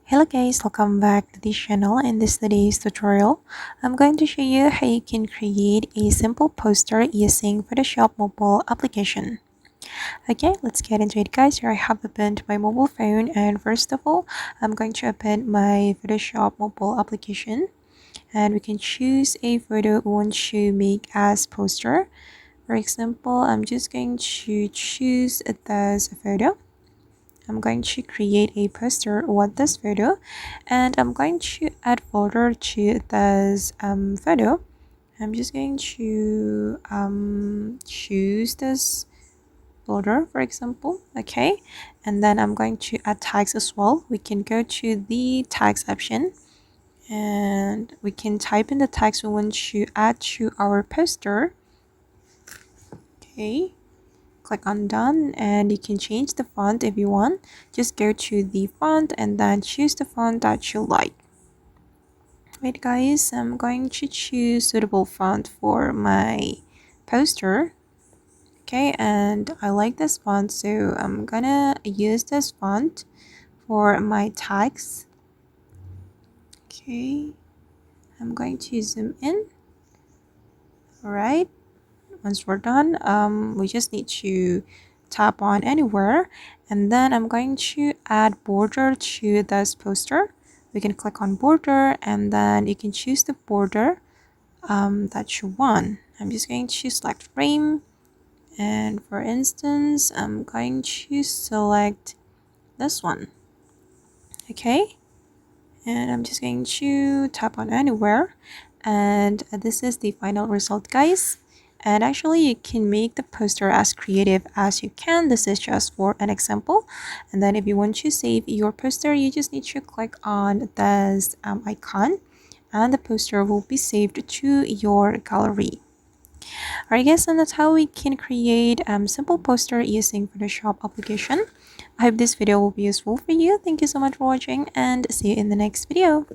Hello guys, welcome back to this channel. In this today's tutorial, I'm going to show you how you can create a simple poster using Photoshop mobile application. Okay, let's get into it guys. Here I have opened my mobile phone, and first of all, I'm going to open my Photoshop mobile application, and we can choose a photo we want to make as poster. For example, I'm just going to choose this photo. I'm going to create a poster with this photo, and I'm going to add folder to this photo. I'm just going to choose this folder, for example. Okay, and then I'm going to add tags as well. We can go to the tags option, and we can type in the tags we want to add to our poster. Okay, click on done, and you can change the font if you want. Just go to the font and then choose the font that you like. Wait guys, I'm going to choose suitable font for my poster. Okay, and I like this font, so I'm gonna use this font for my tags. Okay, I'm going to zoom in. All right, once we're done, we just need to tap on anywhere, and then I'm going to add border to this poster. We can click on border, and then you can choose the border that you want. I'm just going to select frame, and for instance, I'm going to select this one. Okay, and I'm just going to tap on anywhere, and this is the final result guys. And actually you can make the poster as creative as you can. This is just for an example, and then if you want to save your poster, you just need to click on this icon, and the poster will be saved to your gallery. Alright guys, and that's how we can create simple poster using Photoshop application. I hope this video will be useful for you. Thank you so much for watching, and see you in the next video.